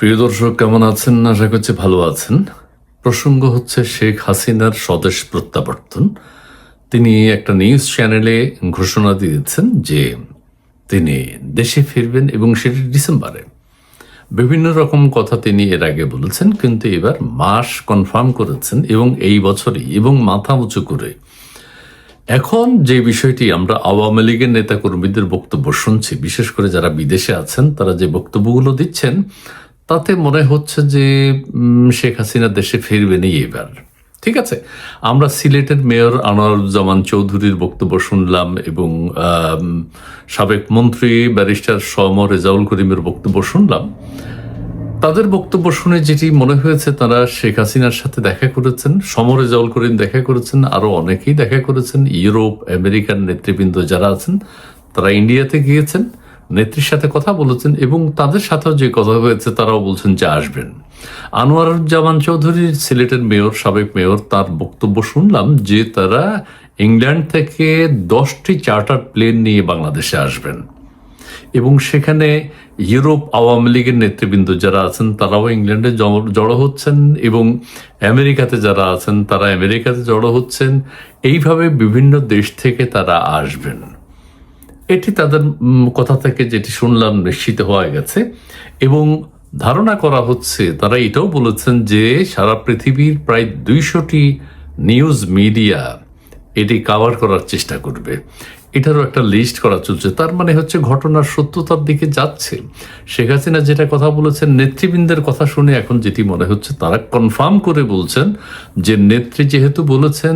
প্রিয় দর্শক, কেমন আছেন? আশা করছি ভালো আছেন। প্রসঙ্গ হচ্ছে শেখ হাসিনার স্বদেশ প্রত্যাবর্তন। তিনি একটা নিউজ চ্যানেলে ঘোষণা দিয়েছেন যে তিনি দেশে ফিরবেন এবং সেটি ডিসেম্বরে। বিভিন্ন রকম কথা তিনি এর আগে বলেছেন, কিন্তু এবার মাস কনফার্ম করেছেন এবং এই বছরই, এবং মাথা উঁচু করে। এখন যে বিষয়টি আমরা আওয়ামী লীগের নেতাকর্মীদের বক্তব্য শুনছি, বিশেষ করে যারা বিদেশে আছেন, তারা যে বক্তব্যগুলো দিচ্ছেন তাতে মনে হচ্ছে যে শেখ হাসিনা দেশে ফিরবেনই এবার। ঠিক আছে, আমরা সিলেটের মেয়র আনোয়ারুজ্জামান চৌধুরীর বক্তব্য শুনলাম এবং সাবেক মন্ত্রী ব্যারিস্টার সম রেজাউল করিমের বক্তব্য শুনলাম। তাদের বক্তব্য শুনে যেটি মনে হয়েছে, তারা শেখ হাসিনার সাথে দেখা করেছেন, সম রেজাউল করিম দেখা করেছেন, আরও অনেকেই দেখা করেছেন। ইউরোপ, আমেরিকান নেতৃবৃন্দ যারা আছেন তারা ইন্ডিয়াতে গিয়েছেন, নেত্রীর সাথে কথা বলেছেন এবং তাদের সাথেও যে কথা হয়েছে তারাও বলছেন যে আসবেন। আনোয়ারুজ্জামান চৌধুরীর সিলেটের মেয়র, সাবেক মেয়র, তার বক্তব্য শুনলাম যে তারা ইংল্যান্ড থেকে 10টি চার্টার প্লেন নিয়ে বাংলাদেশে আসবেন এবং সেখানে ইউরোপ আওয়ামী লীগের নেতৃবৃন্দ যারা আছেন তারাও ইংল্যান্ডে জড়ো হচ্ছেন এবং আমেরিকাতে যারা আছেন তারা আমেরিকাতে জড়ো হচ্ছেন। এইভাবে বিভিন্ন দেশ থেকে তারা আসবেন। এটি তাদের কথা থেকে যেটি শুনলাম নিশ্চিত হয়ে গেছে এবং ধারণা করা হচ্ছে, তারা এটাও বলেছেন যে সারা পৃথিবীর প্রায় 200টি নিউজ মিডিয়া এটি কাভার করার চেষ্টা করবে। এটারও একটা লিস্ট করা চলছে। তার মানে হচ্ছে ঘটনার সত্যতার দিকে যাচ্ছে। শেখ হাসিনা যেটা কথা বলেছেন, নেতৃবৃন্দের কথা শুনে এখন যেটি মনে হচ্ছে, তারা কনফার্ম করে বলছেন যে নেত্রী যেহেতু বলেছেন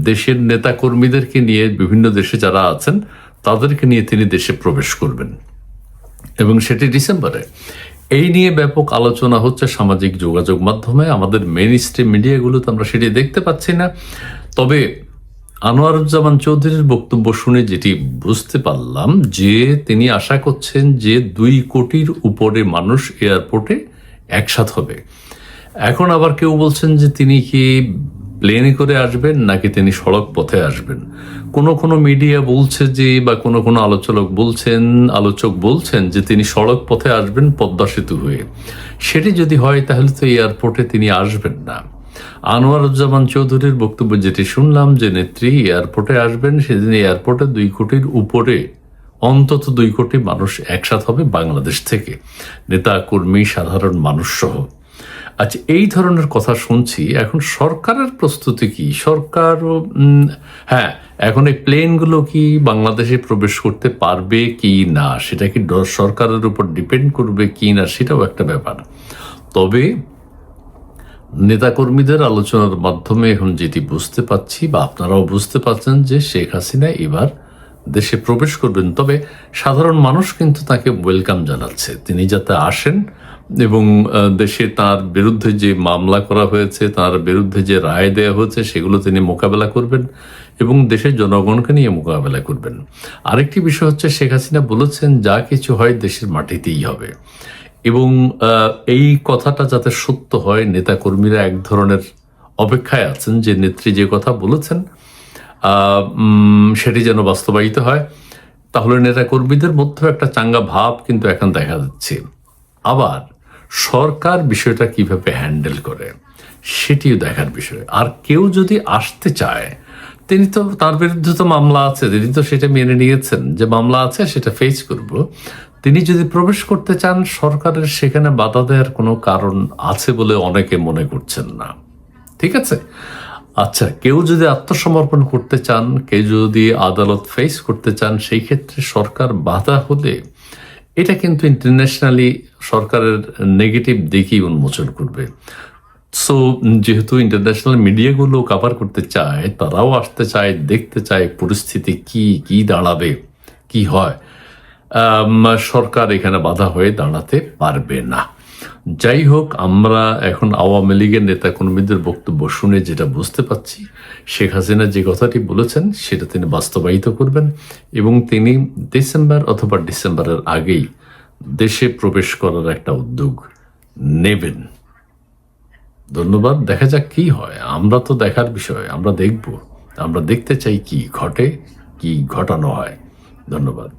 দেশের নেতা কর্মীদেরকে নিয়ে বিভিন্ন দেশে যারা আছেন তাদেরকে নিয়ে তিনি দেশে প্রবেশ করবেন এবং সেটি ডিসেম্বরে। এই নিয়ে ব্যাপক আলোচনা হচ্ছে সামাজিক যোগাযোগ মাধ্যমে। আমাদের মেইন স্ট্রিম মিডিয়াগুলোতে আমরা সেটি দেখতে পাচ্ছি না। তবে আনোয়ারুজ্জামান চৌধুরীর বক্তব্য শুনে যেটি বুঝতে পারলাম যে তিনি আশা করছেন যে 2 কোটির উপরে মানুষ এয়ারপোর্টে একসাথ হবে। এখন আবার কেউ বলছেন যে তিনি কি প্লেনে করে আসবেন নাকি তিনি সড়ক পথে আসবেন। কোনো মিডিয়া বলছে যে, বা কোনো আলোচক বলছেন যে তিনি সড়ক পথে আসবেন পদ্মা সেতু হয়ে। সেটি যদি হয় তাহলে তো এয়ারপোর্টে তিনি আসবেন না। আনোয়ারুজ্জামান চৌধুরীর বক্তব্য যেটি শুনলাম যে নেত্রী এয়ারপোর্টে আসবেন, সেদিন এয়ারপোর্টে 2 কোটির উপরে, অন্তত 2 কোটি মানুষ একসাথ হবে বাংলাদেশ থেকে, নেতা কর্মী সাধারণ মানুষ সহ। আচ্ছা, এই ধরনের কথা শুনছি। এখন সরকারের প্রস্তুতি কি? এখন এই প্লেনগুলো কি বাংলাদেশে প্রবেশ করতে পারবে কি না, সেটা কি সরকারের উপর ডিপেন্ড করবে কি না, সেটাও একটা ব্যাপার। তবে নেতাকর্মীদের আলোচনার মাধ্যমে এখন যেটি বুঝতে পাচ্ছি, বা আপনারাও বুঝতে পারছেন, যে শেখ হাসিনা এবার দেশে প্রবেশ করবেন। তবে সাধারণ মানুষ কিন্তু তাকে ওয়েলকাম জানাচ্ছে, তিনি যাতে আসেন এবং দেশে তার বিরুদ্ধে যে মামলা করা হয়েছে, তার বিরুদ্ধে যে রায় দেওয়া হয়েছে, সেগুলো তিনি মোকাবেলা করবেন এবং দেশের জনগণকে নিয়ে মোকাবেলা করবেন। আরেকটি বিষয় হচ্ছে, শেখ হাসিনা বলেছেন যা কিছু হয় দেশের মাটিতেই হবে এবং এই কথাটা যাতে সত্য হয়, নেতাকর্মীরা এক ধরনের অপেক্ষায় আছেন যে নেত্রী যে কথা বলেছেন সেটি যেন বাস্তবায়িত হয়। তাহলে নেতাকর্মীদের মধ্যে একটা চাঙ্গা ভাব কিন্তু এখন দেখা যাচ্ছে। আবার সরকার বিষয়টা কিভাবে হ্যান্ডেল করে সেটিও দেখার বিষয়। আর কেউ যদি আসতে চায়, তিনি তো, তার বিরুদ্ধে তো মামলা আছে, তিনি তো সেটা মেনে নিয়েছেন যে মামলা আছে, সেটা ফেস করব। তিনি যদি প্রবেশ করতে চান, সরকারের সেখানে বাধা দেওয়ার কোনো কারণ আছে বলে অনেকে মনে করছেন না। ঠিক আছে, আচ্ছা, কেউ যদি আত্মসমর্পণ করতে চান, কেউ যদি আদালত ফেস করতে চান, সেই ক্ষেত্রে সরকার বাধা হলে এটা কিন্তু ইন্টারন্যাশনালি সরকারের নেগেটিভ দিকই উন্মোচন করবে। সো যেহেতু ইন্টারন্যাশনাল মিডিয়াগুলো কাভার করতে চায়, তারাও আসতে চায়, দেখতে চায় পরিস্থিতি কি দাঁড়াবে, কি হয়, সরকার এখানে বাধা হয়ে দাঁড়াতে পারবে না। যাই হোক, আমরা এখন আওয়ামী লীগের নেতাকর্মীদের বক্তব্য শুনে যেটা বুঝতে পাচ্ছি, শেখ হাসিনা যে কথাটি বলেছেন সেটা তিনি বাস্তবায়িত করবেন এবং তিনি ডিসেম্বর অথবা ডিসেম্বরের আগেই দেশে প্রবেশ করার একটা উদ্যোগ নেবেন। ধন্যবাদ। দেখা যাক কি হয়। আমরা তো দেখার বিষয়, আমরা দেখব, আমরা দেখতে চাই কি ঘটে, কি ঘটানো হয়। ধন্যবাদ।